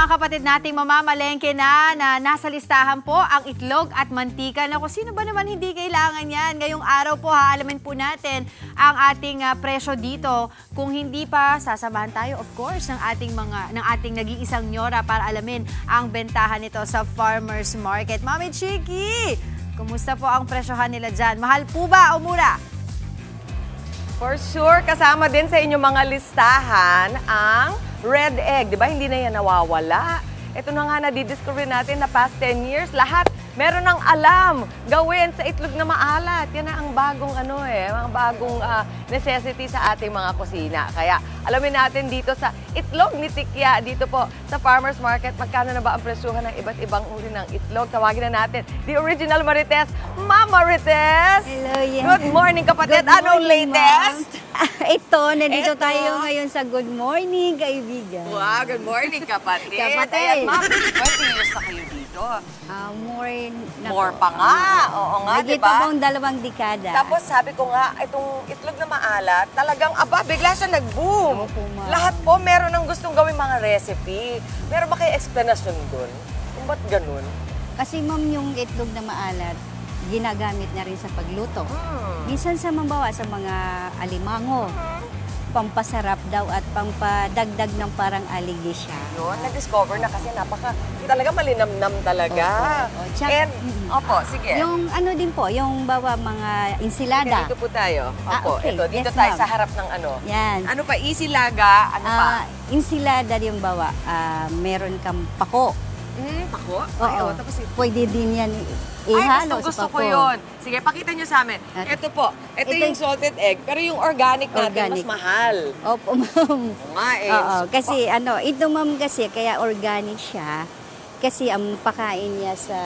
kapatid nating mamamalengke na nasa listahan po ang itlog at mantika. Naku, sino ba naman hindi kailangan yan? Ngayong araw po alamin po natin ang ating presyo dito. Kung hindi pa, sasamahan tayo of course ng ating nag-iisang nyora para alamin ang bentahan nito sa Farmers Market. Mami Chiki, kumusta po ang presyohan nila dyan? Mahal po ba o mura? For sure, kasama din sa inyong mga listahan ang red egg. Di ba? Hindi na yan nawawala. Ito na nga nadidiscover natin na past 10 years, lahat meron ng alam gawin sa itlog na maalat. Yan na ang bagong mga bagong necessity sa ating mga kusina. Kaya alamin natin dito sa itlog ni Tikya, dito po sa Farmers Market, magkano na ba ang presyuhan ng iba't ibang uri ng itlog. Tawagin na natin the original Marites, Mama Marites! Hello, yeah. Good morning, kapatid. Good morning, anong latest? Nandito tayo ngayon sa Good Morning, kaibigan. Wow, good morning, kapatid. Kapatid. Ayan, ma'am, 20 years na kayo dito. More pa nga. Oo nga, di Nagita ba? pong 2 dekada. Tapos sabi ko nga, itong itlog na maalat, talagang bigla siya nag-boom. Opo, ma'am. Lahat po meron ng gustong gawing mga recipe. Meron ba kayo explanation dun? Kung ba't ganun? Kasi ma'am, yung itlog na maalat, ginagamit na rin sa pagluto. Minsan sa mga alimango. Pampasarap daw at pampadagdag ng parang aligi siya. Yun, na-discover na kasi talaga malinamnam talaga. Opo, sige. Yung din po, yung mga ensilada. Dito po tayo. Opo, okay. Dito Yes, tayo sa harap ng Yan. Ano pa, isilaga, ano pa? Ensilada yung meron kang pako. Pako? Oo. Tapos pwede din yan ihalo gusto sa pako. ko yun. Sige, pakita nyo sa amin. Ito po. Ito yung salted egg. Pero yung organic natin, mas mahal. Opo, ma'am. Oo, kasi ito ma'am kasi, kaya organic siya. Kasi ang pakain niya sa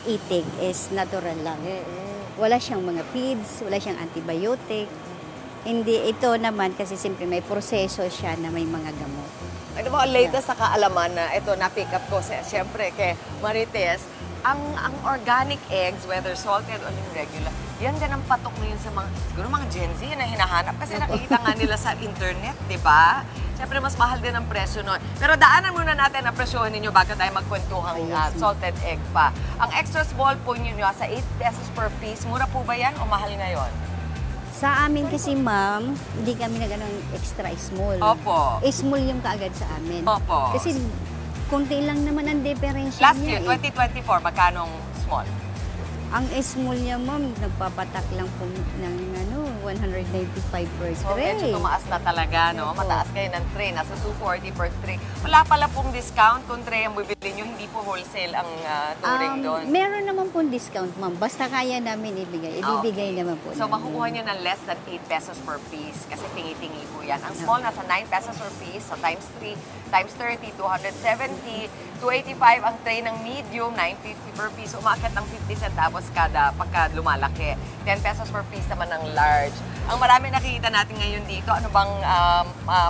itik is natural lang. Wala siyang mga feeds, wala siyang antibiotic. Hindi, ito naman kasi simply may proseso siya na may mga gamot. Ano mo, latest sa kaalaman na ito, na-pick up ko, siyempre, kay Marites, ang organic eggs, whether salted or regular, yan din ang patok ngayon sa siguro mga Gen Z na hinahanap kasi nakikita nga nila sa internet, di ba? Siyempre, mas mahal din ang presyo nun. Pero daanan muna natin ang presyohan ninyo bago tayo magkwentuhang salted egg pa. Ang extra small po ninyo sa 8 pesos per piece, mura po ba yan o mahal na yon? Sa amin kasi, ma'am, hindi kami nag-anong extra small. Opo. Small yung kaagad sa amin. Opo. Kasi konti lang naman ang diferensya Last niya. year, 2024, magkanong small? Ang small niya, ma'am, nagpapatak lang po ng 195 per So, tray. medyo tumaas na talaga, no? Mataas kayo ng tray. Nasa 240 per tray. Wala pala pong discount kung tray ang bibili nyo. Hindi po wholesale ang touring doon. Meron naman pong discount, ma'am. Basta kaya namin ibigay. Ibibigay naman po. So, makukuha nyo ng less than 8 pesos per piece kasi tingi-tingi po yan. Ang small nasa 9 pesos per piece. So, times 3, times 30, 270, 285 ang tray ng medium, 950 per piece. Umakyat ng 50 centavos pagka lumalaki. 10 pesos per piece naman ang large. Ang marami nakikita natin ngayon dito, ano bang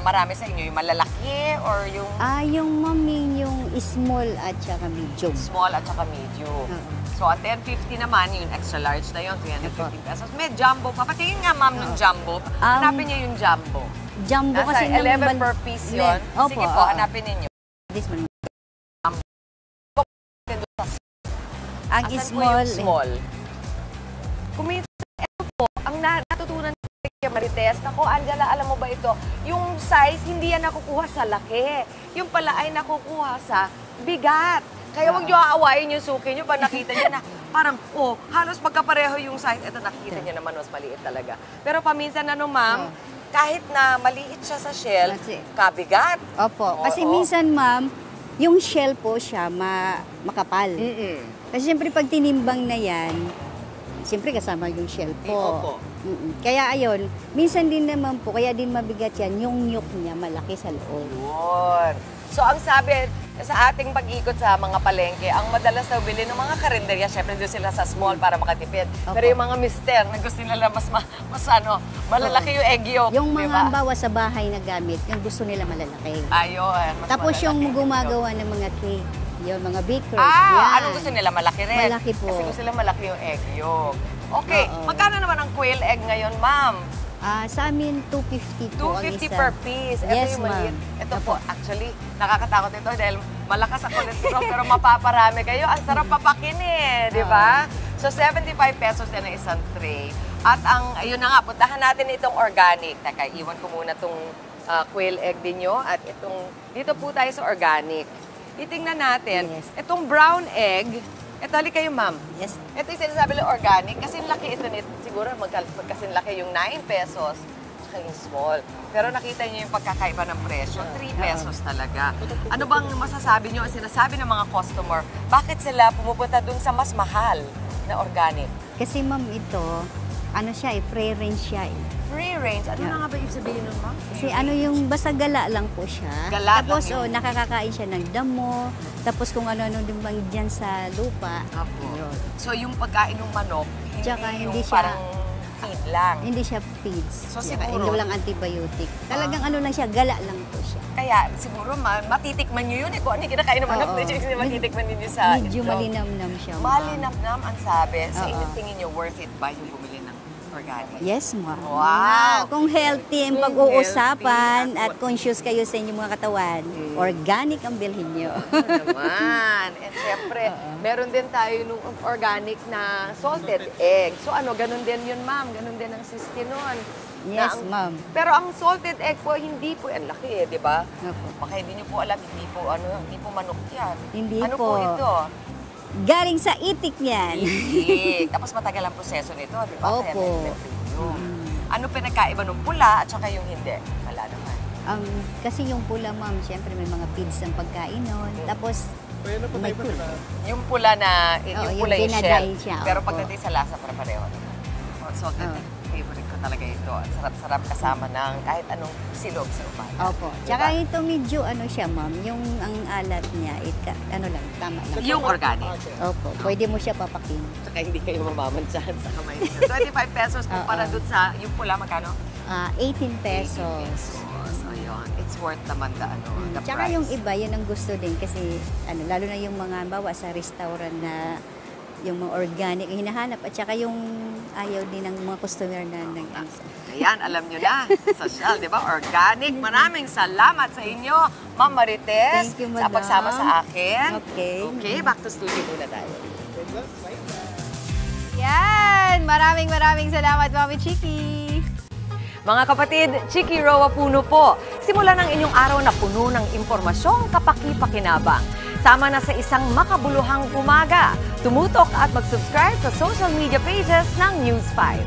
marami sa inyo? Yung malalaki or yung... Yung mami, yung small at saka medium. Small at saka medium. So, at 10.50 naman, yung extra large na yun, 350 pesos. May jumbo pa. Patingin nga, ma'am, ng jumbo. Hanapin niyo yung jumbo. Jumbo kasi nasa 11 per piece yun. Sige po, hanapin ninyo. This one. Ang small. Kuminsan, ito po, ang natutunan kay Marites, naku, Angela, alam mo ba ito? Yung size, hindi yan nakukuha sa laki. Yung pala ay nakukuha sa bigat. Kaya huwag nyo aawayin yung suki nyo pag nakita nyo na parang, halos magkapareho yung size. Ito, nakikita nyo naman, mas maliit talaga. Pero paminsan, ma'am, kahit na maliit siya sa shell, kabigat. Opo. Kasi minsan, ma'am, yung shell po siya makapal. Kasi siyempre pag tinimbang na yan, siyempre kasama yung shell po. Kaya ayun, minsan din naman po, kaya din mabigat yan, yung nyuk niya malaki sa loob. Yun. So ang sabi sa ating pag-ikot sa mga palengke, ang madalas na bili ng mga karinderya, syempre doon sila sa small para makatipid. Pero yung mga mister, na gusto nila mas malalaki yung egg yolk. Yung mga bawa sa bahay na gamit, yung gusto nila malalaki. Ayun, mas tapos malalaki yung gumagawa ng mga cake, yung mga bakers, anong gusto nila? Malaki rin? Malaki po. Kasi gusto nila malaki yung egg yolk. Okay, magkano naman ang quail egg ngayon, ma'am? Sa amin, 250 po ang isa. 250 per piece. Ito Yes, yung maliit. Ito po, actually, nakakatakot ito dahil malakas ang cholesterol pero mapaparami kayo. Ang sarap papakin eh, di ba? So 75 pesos yan ang isang tray. At ang, ayun na nga, puntahan natin itong organic. Teka, iwan ko muna itong quail egg din nyo. At itong, dito po tayo sa organic. Titingnan natin, itong brown egg, ito, hali kayo, ma'am. Yes. Ito yung sinasabi lang organic. Kasi laki ito nito. Siguro magkasinlaki yung 9 pesos tsaka yung small. Pero nakita niyo yung pagkakaiba ng presyo. 3 pesos talaga. Ano bang masasabi niyo? Sinasabi ng mga customer, bakit sila pumupunta dun sa mas mahal na organic? Kasi ma'am, ito, ano siya eh, free-range siya eh. Free range? Ano na nga ba ibig sabihin nun, ma'am? Kasi ano yung basta gala lang po siya. Gala Tapos lang yung- nakakakain siya ng damo. Tapos kung ano-ano din bang dyan sa lupa. Apo. Yun. So yung pagkain ng manok, Tsaka yung hindi siya- parang feed lang. Hindi siya feeds. So, Tsaka siguro- hindi lang antibiotic. Talagang ano lang siya, gala lang po siya. Kaya siguro matitikman nyo yun eh. Kung ano yung kinakain ng manok, Oo. medyo matitikman ninyo sa Medyo itlog. malinamnam siya. ma'am. Malinamnam ang sabi. Sa Oo. inyo, tingin nyo, worth it ba yung bumili ng organic? Yes, ma'am. Wow! Kung healthy ang Kung pag-uusapan healthy at conscious kayo sa inyong mga katawan, organic ang bilhin nyo. Naman. And syempre, meron din tayo nung organic na salted egg. So ano, ganun din yun, ma'am. Ganun din ang sisti nun. Yes, ma'am. Pero ang salted egg po, hindi po, ang laki eh, di ba? Opo. Baka hindi nyo po alam, hindi po manok yan. Hindi ano po. ito? Galing sa itik niyan. Itik. Tapos matagal ang proseso nito, di ba? Kaya Opo. may premium. Ano pinagkaiba ng pula at saka yung hindi? Wala naman. Kasi yung pula, ma'am, syempre may mga feeds ang pagkain nun. Tapos, may kulay. Yung pula na, Oo, yung yung pula yung pinaday shell. siya, Pero opo. pagdating sa lasa, pareho naman. Salted Oo. egg. Favorite ko talaga ito. Ang sarap-sarap kasama ng kahit anong silog sa umaga. Opo. Diba? Tsaka ito medyo ano siya, ma'am, yung ang alat niya, ano lang, tama lang. Yung organic. Opo, pwede mo siya papakin. Saka hindi kayo mamamantsahan sa kamay niyo. 25 pesos kumpara Oo. dun sa yung pula, magkano? 18 pesos. 18 pesos. So, yun. It's worth naman the Tsaka price. yung iba, yun ang gusto din kasi ano, lalo na yung mga bawa sa restaurant na yung mga organic ang hinahanap at saka yung ayaw din ng mga customer na Ayan, alam nyo na. Social, di ba? Organic. Maraming salamat sa inyo, Ma'am Marites. Thank you, sa madam. pagsama sa akin. Okay. Okay, back to studio muna tayo. Yan! Maraming salamat, Mami Chiki! Mga kapatid, Chiki Roa Puno po. Simulan ang inyong araw na puno ng impormasyong kapaki-pakinabang. Sama na sa isang makabuluhang umaga. Tumutok at mag-subscribe sa social media pages ng News 5.